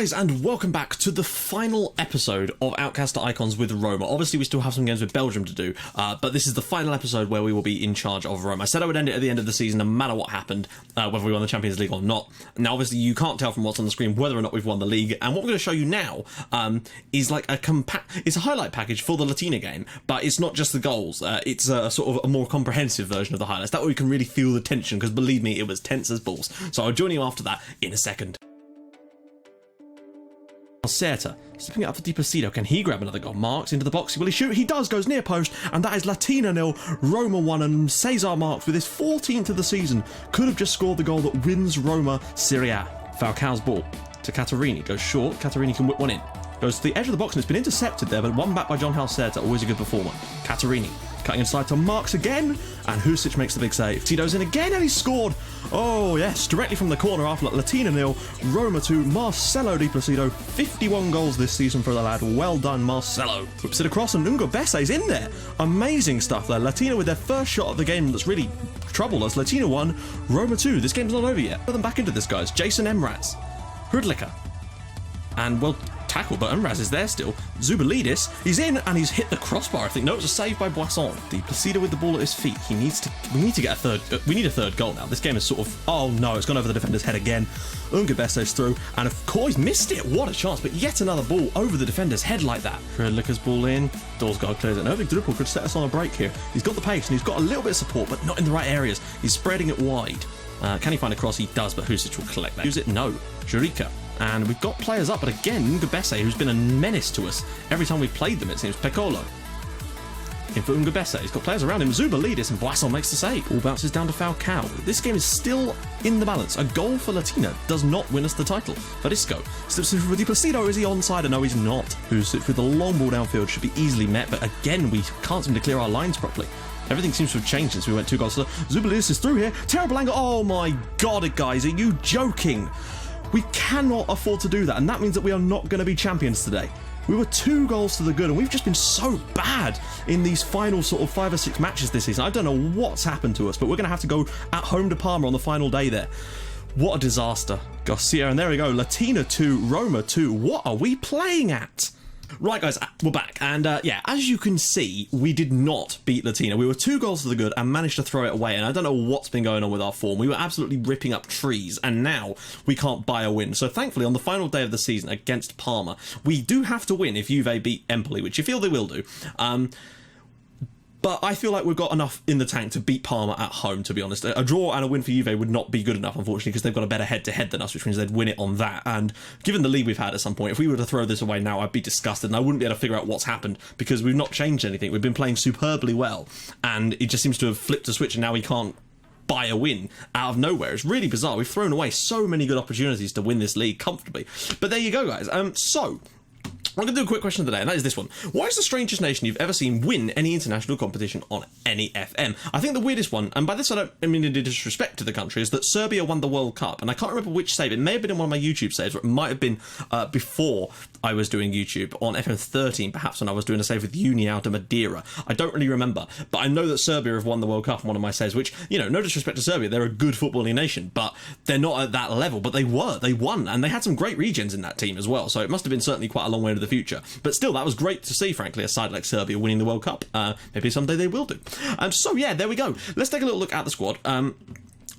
guys, and welcome back to the final episode of Outcasts to Icons with Roma. Obviously, we still have some games with Belgium to do, but this is the final episode where we will be in charge of Roma. I said I would end it at the end of the season, no matter what happened, whether we won the Champions League or not. Now, obviously, you can't tell from what's on the screen whether or not we've won the league, and what we're going to show you now is like it's a highlight package for the Latina game, but it's not just the goals. It's a sort of a more comprehensive version of the highlights. That way we can really feel the tension, because believe me, it was tense as balls. So I'll join you after that in a second. Certa, slipping it up for Di Placido. Can he grab another goal? Marks into the box. Will he shoot? He does. Goes near post, and that is Latina 0, Roma 1, and Cesar Marks with his 14th of the season could have just scored the goal that wins Roma Serie A. Falcao's ball to Catarini. Goes short. Catarini can whip one in. Goes to the edge of the box, and it's been intercepted there, but one back by John Certa. Always a good performer. Catarini cutting inside to Marks again, and Husic makes the big save. Tito's in again, and he scored. Oh yes, directly from the corner after Latina 0, Roma 2, Marcelo Di Placido. 51 goals this season for the lad. Well done, Marcelo. Whips it across, and Ungo Besse's in there. Amazing stuff there. Latina with their first shot of the game that's really troubled us. Latina 1, Roma 2. This game's not over yet. Put them back into this, guys. Jason Emraz, Hrudlika, and well, tackle, but Emraz is there still. Zubalidis, he's in, and he's hit the crossbar, I think. No, it was a save by Boisson. Di Placido with the ball at his feet. We need to get a third. We need a third goal now. This game is sort of, oh no, it's gone over the defender's head again. Ungo Besse's through, and of course, he's missed it. What a chance, but yet another ball over the defender's head like that. Hrudlika's ball in. Dorsgaard clears it. No, big Drupal could set us on a break here. He's got the pace, and he's got a little bit of support, but not in the right areas. He's spreading it wide. Can he find a cross? He does, but Husic will collect that. Use it? No. Jurica. And we've got players up, but again, Ungo Besse, who's been a menace to us every time we've played them, it seems. Piccolo. In for Ungo Besse. He's got players around him. Zubalidis, and Boisson makes the save. All bounces down to Falcao. This game is still in the balance. A goal for Latina does not win us the title. Fadisco slips through for Di Placido. Is he onside? No, he's not. Husic with the long ball downfield should be easily met, but again, we can't seem to clear our lines properly. Everything seems to have changed since we went 2 goals. So Zubalidis is through here. Terrible angle. Oh my god, guys, are you joking? We cannot afford to do that, and that means that we are not going to be champions today. We were 2 goals to the good, and we've just been so bad in these final sort of 5 or 6 matches this season. I don't know what's happened to us, but we're going to have to go at home to Parma on the final day there. What a disaster. Garcia, and there we go. Latina 2, Roma 2. What are we playing at? Right, guys, we're back, and yeah, as you can see, we did not beat Latina. We were 2 goals to the good and managed to throw it away, and I don't know what's been going on with our form. We were absolutely ripping up trees, and now we can't buy a win. So thankfully, on the final day of the season against Parma, we do have to win if Juve beat Empoli, which you feel they will do. But I feel like we've got enough in the tank to beat Parma at home, to be honest. A draw and a win for Juve would not be good enough, unfortunately, because they've got a better head-to-head than us, which means they'd win it on that. And given the lead we've had at some point, if we were to throw this away now, I'd be disgusted, and I wouldn't be able to figure out what's happened, because we've not changed anything. We've been playing superbly well, and it just seems to have flipped a switch, and now we can't buy a win out of nowhere. It's really bizarre. We've thrown away so many good opportunities to win this league comfortably. But there you go, guys. So I'm going to do a quick question of the day, and that is this one. What is the strangest nation you've ever seen win any international competition on any FM? I think the weirdest one, and by this I don't mean any disrespect to the country, is that Serbia won the World Cup, and I can't remember which save. It may have been in one of my YouTube saves, or it might have been before I was doing YouTube, on FM13, perhaps, when I was doing a save with Uni out of Madeira. I don't really remember, but I know that Serbia have won the World Cup in one of my saves, which, you know, no disrespect to Serbia, they're a good footballing nation, but they're not at that level. But they won, and they had some great regions in that team as well, so it must have been certainly quite a long way into the future. But still, that was great to see, frankly, a side like Serbia winning the World Cup. Maybe someday they will do. So yeah, there we go. Let's take a little look at the squad.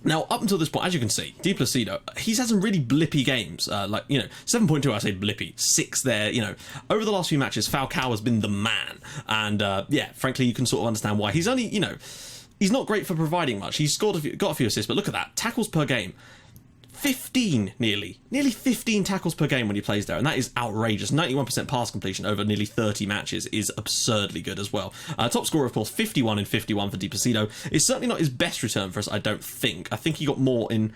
Now, up until this point, as you can see, Di Placido, he's had some really blippy games. Like, you know, 7.2, I say blippy. 6 there, you know. Over the last few matches, Falcao has been the man. And, yeah, frankly, you can sort of understand why. He's only, you know, he's not great for providing much. He's got a few assists, but look at that. Tackles per game. 15, nearly 15 tackles per game when he plays there, and that is outrageous. 91% pass completion over nearly 30 matches is absurdly good as well. Top scorer, of course, 51 in 51 for Di Placido. It's certainly not his best return for us, I don't think. I think he got more in...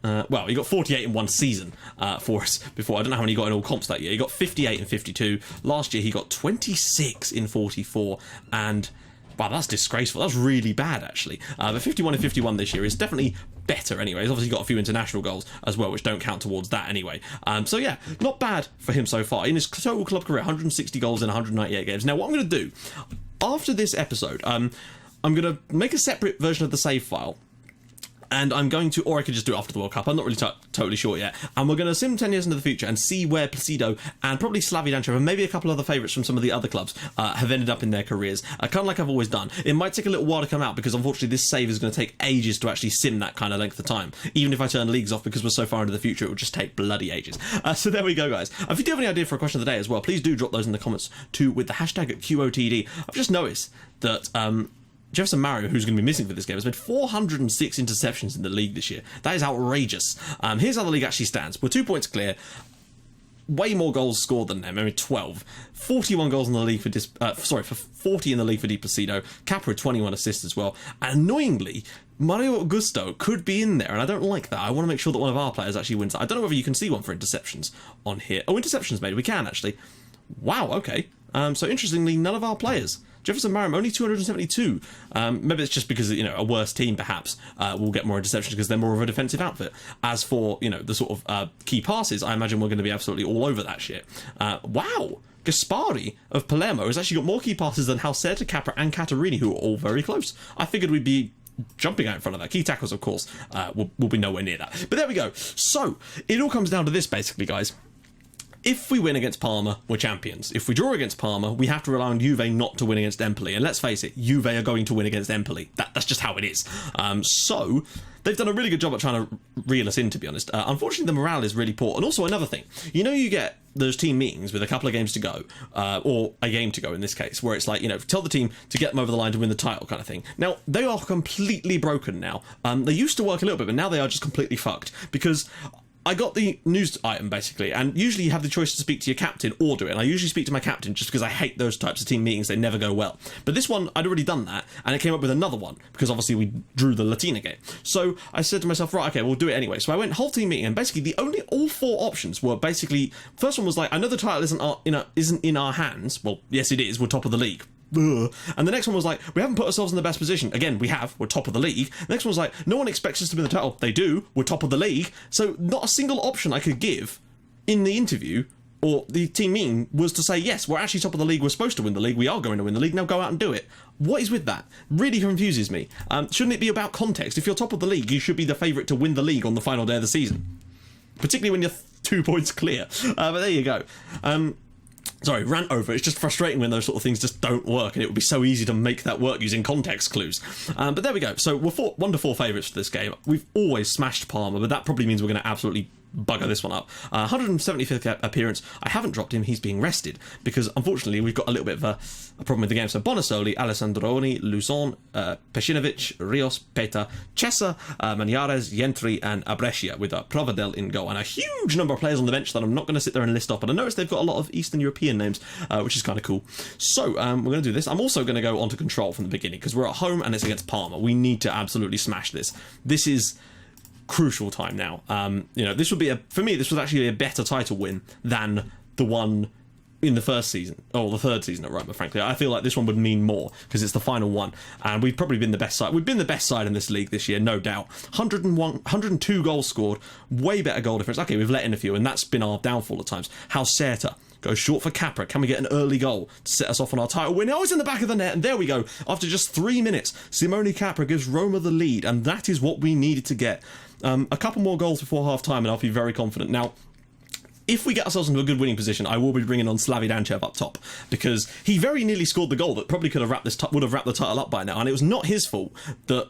well, he got 48 in one season for us before. I don't know how many he got in all comps that year. He got 58 in 52. Last year, he got 26 in 44, and... wow, that's disgraceful. That's really bad, actually. But 51 in 51 this year is definitely better anyway. He's obviously got a few international goals as well, which don't count towards that anyway. So yeah, not bad for him so far. In his total club career, 160 goals in 198 games. Now, what I'm going to do, after this episode, I'm going to make a separate version of the save file, And I'm going to, or I could just do it after the World Cup. I'm not really totally sure yet. And we're going to sim 10 years into the future and see where Placido and probably Slavi Danchev and maybe a couple other favourites from some of the other clubs have ended up in their careers. Kind of like I've always done. It might take a little while to come out because unfortunately this save is going to take ages to actually sim that kind of length of time. Even if I turn leagues off because we're so far into the future, it will just take bloody ages. So there we go, guys. If you do have any idea for a question of the day as well, please do drop those in the comments too with the hashtag QOTD. I've just noticed that Jefferson Mario, who's going to be missing for this game, has made 406 interceptions in the league this year. That is outrageous. Here's how the league actually stands. We're 2 points clear. Way more goals scored than them. I mean, 12. 41 goals in the league for 40 in the league for Di Placido. Capra 21 assists as well. And annoyingly, Mario Augusto could be in there, and I don't like that. I want to make sure that one of our players actually wins that. I don't know whether you can see one for interceptions on here. Oh, interceptions made. We can, actually. Wow, okay. So interestingly, none of our players. Jefferson Marim, only 272. Maybe it's just because, a worse team perhaps will get more interceptions because they're more of a defensive outfit. As for, the sort of key passes, I imagine we're going to be absolutely all over that shit. Wow! Gaspari of Palermo has actually got more key passes than Halseta, Capra and Catarini, who are all very close. I figured we'd be jumping out in front of that. Key tackles, of course, will be nowhere near that. But there we go. So, it all comes down to this, basically, guys. If we win against Parma, we're champions. If we draw against Parma, we have to rely on Juve not to win against Empoli. And let's face it, Juve are going to win against Empoli. That's just how it is. So, they've done a really good job at trying to reel us in, to be honest. Unfortunately, the morale is really poor. And also, another thing. You get those team meetings with a couple of games to go, or a game to go in this case, where it's like, tell the team to get them over the line to win the title kind of thing. Now, they are completely broken now. They used to work a little bit, but now they are just completely fucked. Because I got the news item, basically, and usually you have the choice to speak to your captain or do it, and I usually speak to my captain just because I hate those types of team meetings. They never go well. But this one, I'd already done that, and it came up with another one, because obviously we drew the Latina game. So I said to myself, right, okay, we'll do it anyway. So I went whole team meeting, and basically all four options were basically, first one was like, I know the title isn't in our hands. Well, yes it is, we're top of the league. Ugh. And the next one was like, we haven't put ourselves in the best position. Again, we're top of the league. The next one was like, no one expects us to win the title. They do, we're top of the league. So not a single option I could give in the interview or the team meeting was to say, yes, we're actually top of the league, we're supposed to win the league, we are going to win the league, now go out and do it. What is with that? Really confuses me. Shouldn't it be about context? If you're top of the league, you should be the favourite to win the league on the final day of the season, particularly when you're 2 points clear. But there you go. Sorry, rant over. It's just frustrating when those sort of things just don't work, and it would be so easy to make that work using context clues. But there we go. So we're 1 to 4 favourites for this game. We've always smashed Parma, but that probably means we're going to absolutely bugger this one up. 175th appearance. I haven't dropped him. He's being rested because, unfortunately, we've got a little bit of a problem with the game. So Bonasoli, Alessandroni, Luzon, Pescinovic, Rios, Peta, Chessa, Maniares, Yentri, and Abrescia with Provadel in goal. And a huge number of players on the bench that I'm not going to sit there and list off. But I noticed they've got a lot of Eastern European names, which is kind of cool. So we're going to do this. I'm also going to go on to control from the beginning because we're at home and it's against Parma. We need to absolutely smash this. This is crucial time now. This would be for me, this was actually a better title win than the one in the first season, or the third season at Roma, frankly. I feel like this one would mean more because it's the final one, and we've probably been the best side. We've been the best side in this league this year, no doubt. 102 goals scored, way better goal difference. Okay, we've let in a few, and that's been our downfall at times. Halseta goes short for Capra. Can we get an early goal to set us off on our title win? Oh, it's in the back of the net, and there we go. After just 3 minutes, Simone Capra gives Roma the lead, and that is what we needed to get. A couple more goals before half-time, and I'll be very confident. Now, if we get ourselves into a good winning position, I will be bringing on Slavi Danchev up top because he very nearly scored the goal that probably would have wrapped the title up by now, and it was not his fault that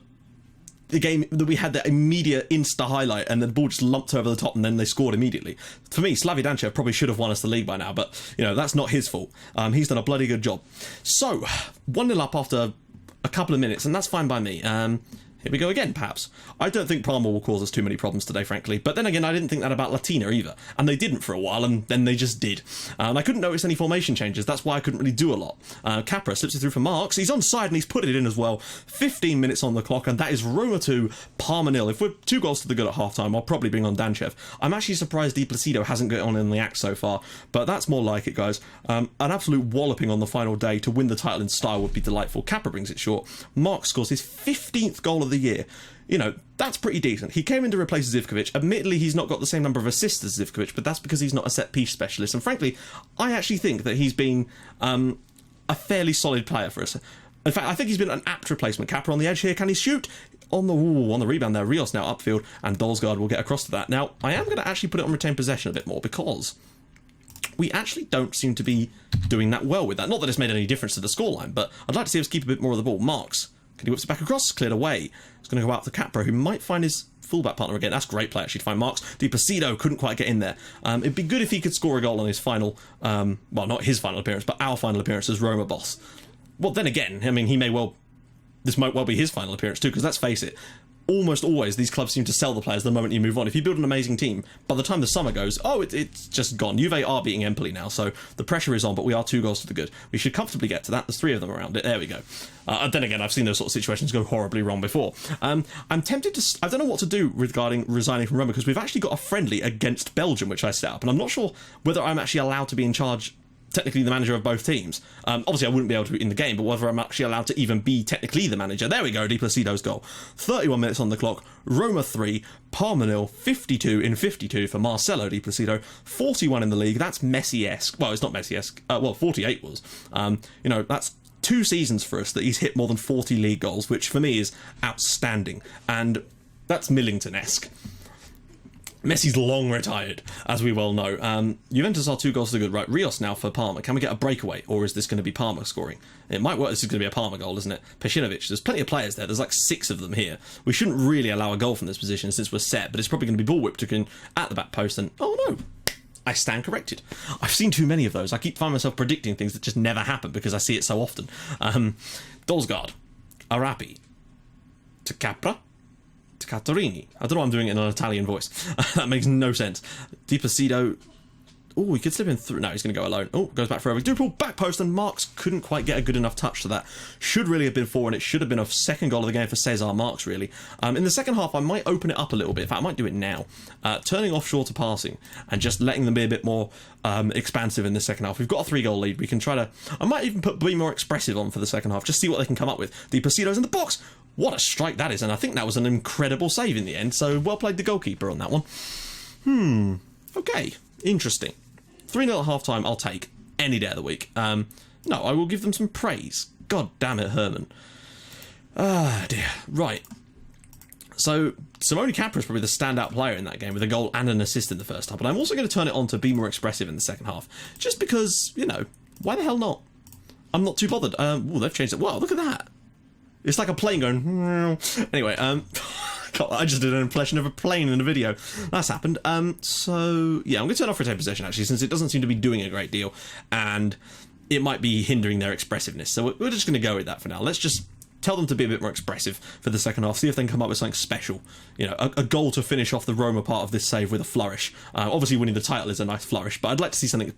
the game that we had that immediate insta highlight and the ball just lumped over the top and then they scored immediately. For me, Slavi Danchev probably should have won us the league by now, but that's not his fault. He's done a bloody good job. So 1-0 up after a couple of minutes, and that's fine by me. Here we go again, perhaps. I don't think Parma will cause us too many problems today, frankly. But then again, I didn't think that about Latina either. And they didn't for a while, and then they just did. And I couldn't notice any formation changes. That's why I couldn't really do a lot. Capra slips it through for Marks. He's onside and he's put it in as well. 15 minutes on the clock, and that is Roma 2, Parma 0. If we're 2 goals to the good at half-time, I'll probably bring on Danchev. I'm actually surprised Di Placido hasn't got on in the act so far, but that's more like it, guys. An absolute walloping on the final day to win the title in style would be delightful. Capra brings it short. Marks scores his 15th goal of the year. That's pretty decent. He came in to replace Zivkovic. Admittedly, he's not got the same number of assists as Zivkovic, but that's because he's not a set-piece specialist. And frankly, I actually think that he's been a fairly solid player for us. In fact, I think he's been an apt replacement. Capra on the edge here. Can he shoot? on the rebound there. Rios now upfield, and Dalsgaard will get across to that. Now, I am going to actually put it on retain possession a bit more, because we actually don't seem to be doing that well with that. Not that it's made any difference to the scoreline, but I'd like to see us keep a bit more of the ball. Marks, can he whips it back across? Cleared away. It's going to go out to Capra, who might find his fullback partner again. That's a great play, actually, to find Marks. Di Placido couldn't quite get in there. It'd be good if he could score a goal on his final, well, not his final appearance, but our final appearance as Roma boss. Well, then again, I mean, this might well be his final appearance too, because let's face it, almost always these clubs seem to sell the players the moment you move on. If you build an amazing team, by the time the summer goes, it's just gone. Juve are beating Empoli now, so the pressure is on, but we are 2 goals to the good. We should comfortably get to that. There's 3 of them around it. There we go. Then again, I've seen those sort of situations go horribly wrong before. I'm tempted to... I don't know what to do regarding resigning from Roma, because we've actually got a friendly against Belgium, which I set up, and I'm not sure whether I'm actually allowed to be in charge, technically the manager of both teams. Obviously I wouldn't be able to in the game, but whether I'm actually allowed to even be technically the manager. There we go, Di Placido's goal. 31 minutes on the clock, Roma 3, Parma 0, 52 in 52 for Marcelo Di Placido, 41 in the league. That's Messi-esque. Well, it's not Messi-esque. Well, 48 was. That's 2 seasons for us that he's hit more than 40 league goals, which for me is outstanding. And that's Millington-esque. Messi's long retired, as we well know. Juventus are 2 goals to the good. Right, Rios now for Parma. Can we get a breakaway, or is this going to be Parma scoring? It might work. This is going to be a Parma goal, isn't it? Pešinović, there's plenty of players there. There's like 6 of them here. We shouldn't really allow a goal from this position since we're set, but it's probably going to be ball whipped at the back post, and oh no, I stand corrected. I've seen too many of those. I keep finding myself predicting things that just never happen because I see it so often. Dalsgaard, Arapi, to Capra, to Catorini. I don't know why I'm doing it in an Italian voice. That makes no sense. Di Placido. Oh, he could slip in through. No, he's going to go alone. Oh, goes back for a dribble, back post, and Marks couldn't quite get a good enough touch to that. Should really have been 4, and it should have been a second goal of the game for Cesar Marks, really. In the second half, I might open it up a little bit. In fact, I might do it now. Turning offshore to passing, and just letting them be a bit more expansive in the second half. We've got a 3-goal lead. We can try to... I might even be more expressive on for the second half, just see what they can come up with. Di Placido's in the box. What a strike that is, and I think that was an incredible save in the end, so well played the goalkeeper on that one. Okay, interesting. 3-0 at half-time, I'll take any day of the week. No, I will give them some praise. God damn it, Herman. Ah, dear. Right. So, Simone Capra is probably the standout player in that game with a goal and an assist in the first half, but I'm also going to turn it on to be more expressive in the second half, just because, why the hell not? I'm not too bothered. They've changed it. Wow, look at that. It's like a plane going... Anyway, God, I just did an impression of a plane in a video. That's happened. So, yeah, I'm going to turn off retain possession, actually, since it doesn't seem to be doing a great deal, and it might be hindering their expressiveness. So we're just going to go with that for now. Let's just tell them to be a bit more expressive for the second half, see if they can come up with something special. A goal to finish off the Roma part of this save with a flourish. Obviously, winning the title is a nice flourish, but I'd like to see something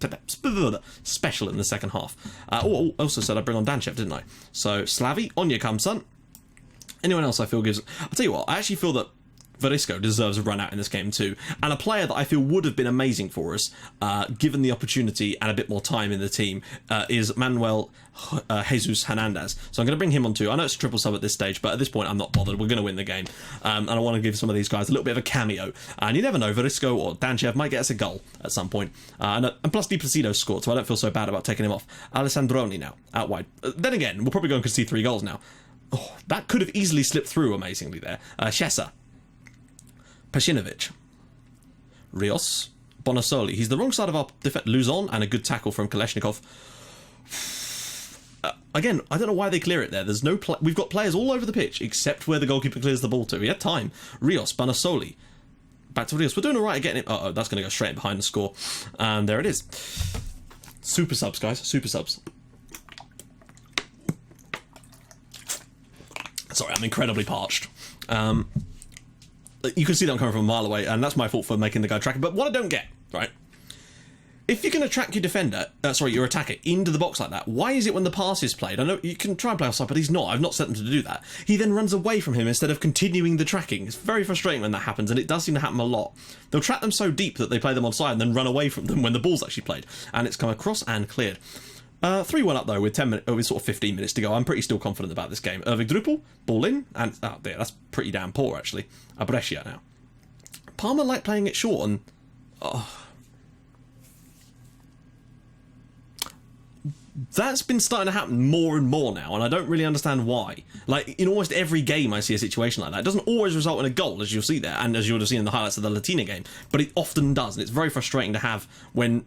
special in the second half. Also said I'd bring on Danchev, didn't I? So, Slavi, on you come, son. Anyone else I feel gives... I'll tell you what, I actually feel that Verisco deserves a run out in this game too, and a player that I feel would have been amazing for us, given the opportunity and a bit more time in the team, is Manuel Jesus Hernandez. So I'm going to bring him on too. I know it's a triple sub at this stage, but at this point I'm not bothered. We're going to win the game, and I want to give some of these guys a little bit of a cameo. And you never know, Verisco or Danchev might get us a goal at some point. And plus Di Placido scored, so I don't feel so bad about taking him off. Alessandroni now, out wide. Then again, we'll probably go and concede 3 goals now. Oh, that could have easily slipped through amazingly there. Chiesa. Pešinović. Rios. Bonassoli. He's the wrong side of our defense. Luzon, and a good tackle from Kaleshnikov. Again, I don't know why they clear it there. There's no we've got players all over the pitch, except where the goalkeeper clears the ball to. We had time. Rios, Bonassoli. Back to Rios. We're doing all right at getting it. Uh-oh, that's going to go straight behind the score. And there it is. Super subs, guys. Super subs. Sorry, I'm incredibly parched. You can see that I'm coming from a mile away, and that's my fault for making the guy track it. But what I don't get, right? If you can track your defender, your attacker, into the box like that, why is it when the pass is played? I know you can try and play offside, but he's not. I've not set them to do that. He then runs away from him instead of continuing the tracking. It's very frustrating when that happens, and it does seem to happen a lot. They'll track them so deep that they play them onside and then run away from them when the ball's actually played. And it's come across and cleared. 3-1 up though with 10 minutes, with sort of 15 minutes to go. I'm pretty still confident about this game. Irving Drupal, ball in, and oh dear, that's pretty damn poor actually. Brescia now. Parma like playing it short, and That's been starting to happen more and more now, and I don't really understand why. Like, in almost every game I see a situation like that. It doesn't always result in a goal, as you'll see there, and as you'll have seen in the highlights of the Latina game, but it often does, and it's very frustrating to have when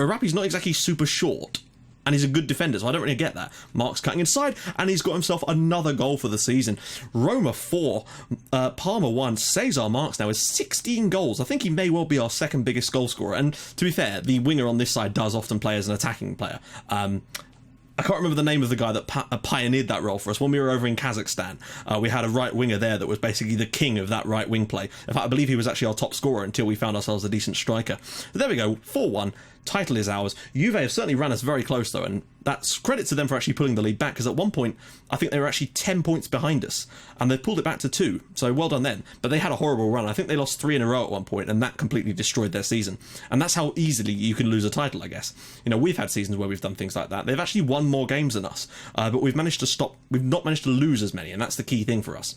Arapi's not exactly super short, and he's a good defender, so I don't really get that. Mark's cutting inside, and he's got himself another goal for the season. Roma 4, Parma 1. Cesar Marks now has 16 goals. I think he may well be our second biggest goal scorer, and to be fair, the winger on this side does often play as an attacking player. I can't remember the name of the guy that pioneered that role for us. When we were over in Kazakhstan, we had a right winger there that was basically the king of that right wing play. In fact, I believe he was actually our top scorer until we found ourselves a decent striker. But there we go, 4-1. Title is ours. Juve have certainly ran us very close though, and that's credit to them for actually pulling the lead back, because at one point I think they were actually 10 points behind us and they pulled it back to 2, so well done then. But they had a horrible run. I think they lost 3 in a row at one point, and that completely destroyed their season. And that's how easily you can lose a title, I guess. You know, we've had seasons where we've done things like that. They've actually won more games than us, but we've not managed to lose as many, and that's the key thing for us.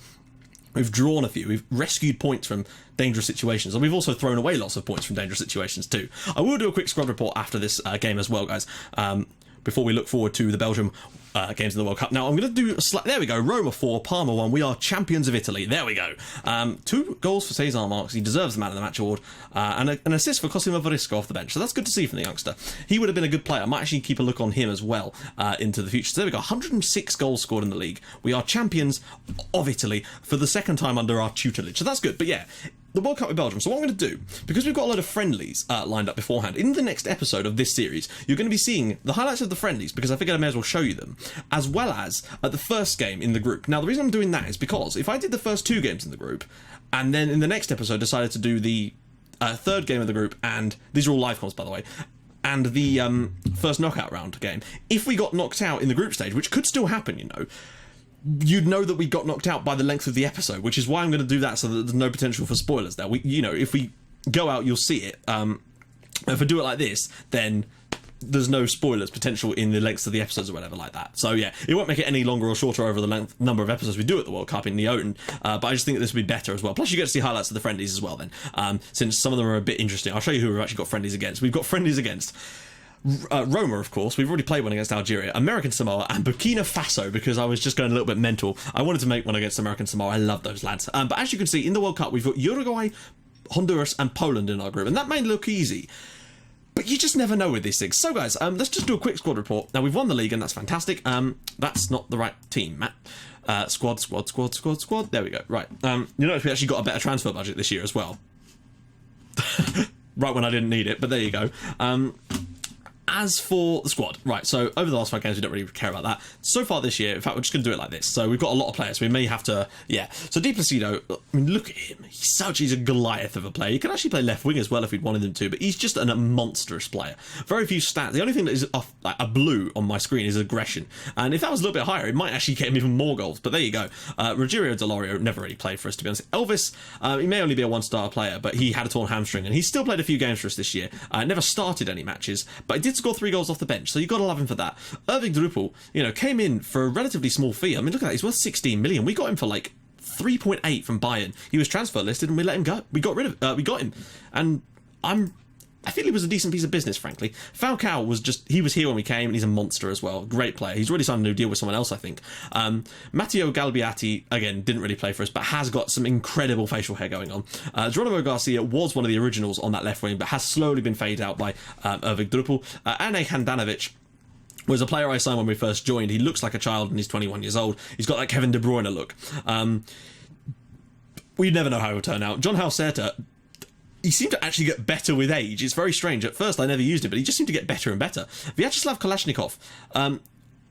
We've drawn a few, we've rescued points from dangerous situations, and we've also thrown away lots of points from dangerous situations too. I will do a quick squad report after this game as well, guys, before we look forward to the Belgium games in the World Cup. Now, I'm going to do there we go, Roma 4, Parma 1, we are champions of Italy, there we go. 2 goals for Cesar Marks, he deserves the man of the match award, and an assist for Cosimo Varisco off the bench, so that's good to see from the youngster. He would have been a good player. I might actually keep a look on him as well into the future. So there we go, 106 goals scored in the league. We are champions of Italy for the second time under our tutelage, so that's good. But yeah, the World Cup with Belgium. So what I'm going to do, because we've got a load of friendlies lined up beforehand, in the next episode of this series, you're going to be seeing the highlights of the friendlies, because I figured I may as well show you them, as well as the first game in the group. Now, the reason I'm doing that is because if I did the first 2 games in the group, and then in the next episode decided to do the third game of the group, and these are all live comms, by the way, and the first knockout round game, if we got knocked out in the group stage, which could still happen, you know, you'd know that we got knocked out by the length of the episode, which is why I'm going to do that, so that there's no potential for spoilers there. You know, if we go out, you'll see it. If I do it like this, then there's no spoilers potential in the lengths of the episodes or whatever like that. So yeah, it won't make it any longer or shorter over the number of episodes we do at the World Cup in the Open, but I just think that this would be better as well. Plus you get to see highlights of the friendlies as well then, since some of them are a bit interesting. I'll show you who we've actually got friendlies against. We've got friendlies against Roma, of course. We've already played one against Algeria, American Samoa, and Burkina Faso, because I was just going a little bit mental. I wanted to make one against American Samoa. I love those lads. But as you can see, in the World Cup, we've got Uruguay, Honduras, and Poland in our group, and that may look easy, but you just never know with these things. So guys, let's just do a quick squad report. Now, we've won the league, and that's fantastic. That's not the right team, Matt. Squad. There we go. Right. You notice we actually got a better transfer budget this year as well. Right when I didn't need it, but there you go. As for the squad, right, so over the last 5 games we don't really care about that. So far this year, in fact, we're just going to do it like this. So we've got a lot of players, we may have to, yeah. So Di Placido, I mean, look at him. He's a Goliath of a player. He can actually play left wing as well if we'd wanted him to, but he's just a monstrous player. Very few stats. The only thing that is off, like a blue on my screen is aggression. And if that was a little bit higher, it might actually get him even more goals, but there you go. Rogerio Delorio never really played for us, to be honest. Elvis, he may only be a 1-star player, but he had a torn hamstring, and he's still played a few games for us this year. Never started any matches, but he did score 3 goals off the bench, so you got to love him for that. Irving Drupal, you know, came in for a relatively small fee. I mean, look at that, he's worth 16 million. We got him for like 3.8 from Bayern. He was transfer listed and we let him go. We got him, and I feel he was a decent piece of business, frankly. Falcao he was here when we came, and he's a monster as well. Great player. He's already signed a new deal with someone else, I think. Matteo Galbiati, again, didn't really play for us, but has got some incredible facial hair going on. Geronimo Garcia was one of the originals on that left wing, but has slowly been faded out by Irving Drupal. Ane Handanovic was a player I signed when we first joined. He looks like a child, and he's 21 years old. He's got that Kevin De Bruyne look. We never know how he'll turn out. John Halserta, he seemed to actually get better with age. It's very strange. At first, I never used him, but he just seemed to get better and better. Vyacheslav Kalashnikov,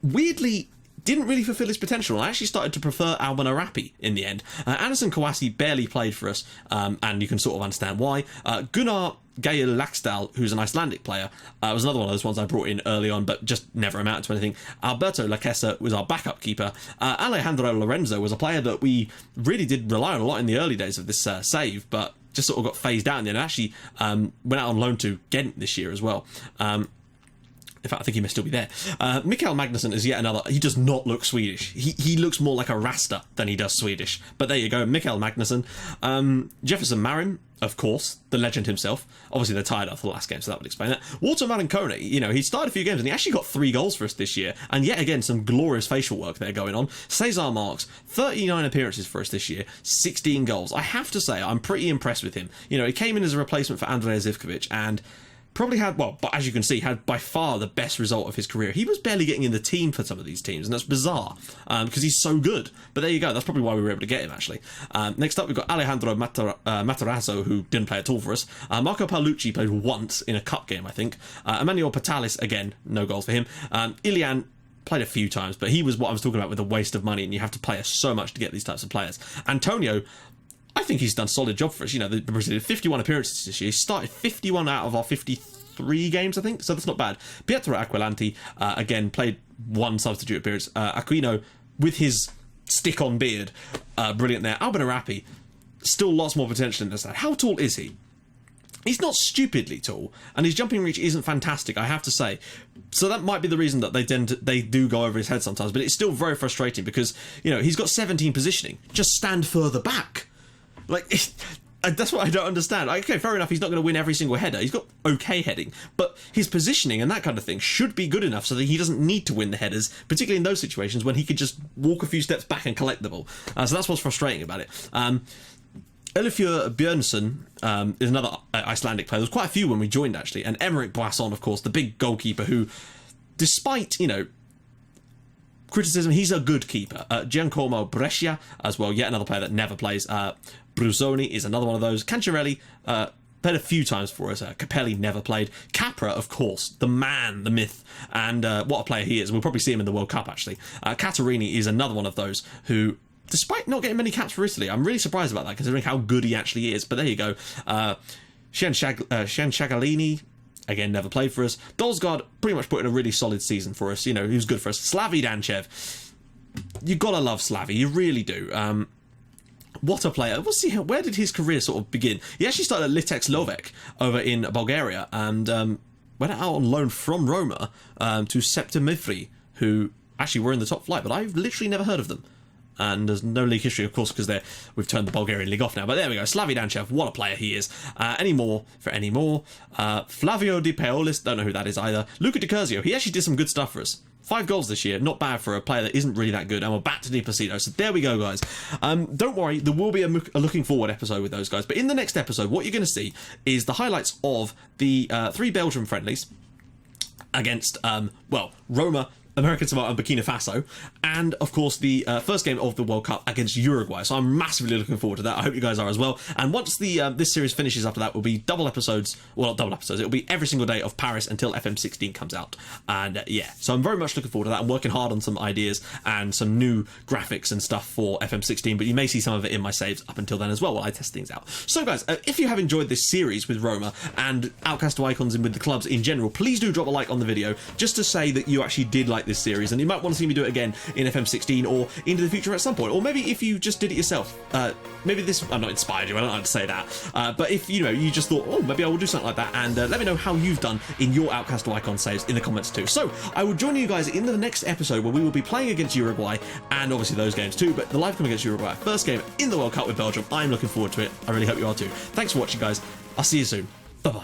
weirdly, didn't really fulfill his potential. I actually started to prefer Alban Arapi in the end. Anderson Kawasi barely played for us, and you can sort of understand why. Gunnar Gael Laxdal, who's an Icelandic player, was another one of those ones I brought in early on, but just never amounted to anything. Alberto Laquesa was our backup keeper. Alejandro Lorenzo was a player that we really did rely on a lot in the early days of this save, but just sort of got phased out in the end, and actually went out on loan to Ghent this year as well. In fact, I think he may still be there. Mikael Magnusson is yet another. He does not look Swedish. He looks more like a Rasta than he does Swedish. But there you go, Mikael Magnusson. Jefferson Marin, of course, the legend himself. Obviously, they're tired after the last game, so that would explain that. Walter Marinconi, he started a few games and he actually got 3 goals for us this year. And yet again, some glorious facial work there going on. Cesar Marks, 39 appearances for us this year, 16 goals. I have to say, I'm pretty impressed with him. He came in as a replacement for Andrei Zivkovic and probably had, well, but as you can see, had by far the best result of his career. He was barely getting in the team for some of these teams, and that's bizarre, because he's so good. But there you go, that's probably why we were able to get him, actually. Next up, we've got Alejandro Matarazzo, who didn't play at all for us. Marco Paolucci played once in a cup game, I think. Emmanuel Patalis, again, no goals for him. Ilian played a few times, but he was what I was talking about with the waste of money, and you have to pay us so much to get these types of players. Antonio, I think he's done a solid job for us. The Brazilian 51 appearances this year. He started 51 out of our 53 games, I think, so that's not bad. Pietro Aquilante, again, played 1 substitute appearance. Aquino, with his stick-on beard, brilliant there. Albin Arapi, still lots more potential in this. How tall is he? He's not stupidly tall, and his jumping reach isn't fantastic, I have to say. So that might be the reason that they do go over his head sometimes, but it's still very frustrating because, he's got 17 positioning. Just stand further back. That's what I don't understand. Okay, fair enough, he's not going to win every single header. He's got okay heading, but his positioning and that kind of thing should be good enough so that he doesn't need to win the headers, particularly in those situations when he could just walk a few steps back and collect the ball. So that's what's frustrating about it. Elifur Björnsson is another Icelandic player. There was quite a few when we joined, actually. And Emerick Boisson, of course, the big goalkeeper who, despite, criticism, he's a good keeper. Giancomo Brescia as well, yet another player that never plays. Brusoni is another one of those. Cancerelli played a few times for us. Capelli never played. Capra, of course, the man, the myth, and what a player he is. We'll probably see him in the World Cup, actually. Catarini is another one of those who, despite not getting many caps for Italy, I'm really surprised about that, considering how good he actually is. But there you go. Shan Shagalini, again, never played for us. Dolsgaard pretty much put in a really solid season for us. He was good for us. Slavi Danchev, you gotta love Slavi, you really do. What a player. Where did his career sort of begin? He actually started at Litex Lovec over in Bulgaria and went out on loan from Roma to Septimifri, who actually were in the top flight, but I've literally never heard of them. And there's no league history, of course, because we've turned the Bulgarian league off now. But there we go. Slavi Danchev, what a player he is. Any more? Flavio Di Paolis, don't know who that is either. Luca Di Curzio, he actually did some good stuff for us. 5 goals this year, not bad for a player that isn't really that good. And we're back to Di Placido. So there we go, guys. Don't worry, there will be a looking forward episode with those guys. But in the next episode, what you're going to see is the highlights of the 3 Belgian friendlies against, Roma, American Samoa and Burkina Faso, and of course the first game of the World Cup against Uruguay. So I'm massively looking forward to that. I hope you guys are as well. And once the this series finishes after that, will be double episodes. Well, not double episodes. It'll be every single day of Paris until FM16 comes out. And yeah, so I'm very much looking forward to that. I'm working hard on some ideas and some new graphics and stuff for FM16, but you may see some of it in my saves up until then as well while I test things out. So guys, if you have enjoyed this series with Roma and Outcast to Icons and with the clubs in general, please do drop a like on the video just to say that you actually did like this series, and you might want to see me do it again in FM16 or into the future at some point, or maybe if you just did it yourself, maybe this, I'm not inspired you, I don't like to say that, but if you just thought, oh, maybe I will do something like that, and let me know how you've done in your Outcast to Icon saves in the comments too. So I will join you guys in the next episode where we will be playing against Uruguay, and obviously those games too, but the live come against Uruguay, first game in the World Cup with Belgium. I'm looking forward to it. I really hope you are too. Thanks for watching, guys. I'll see you soon. Bye bye.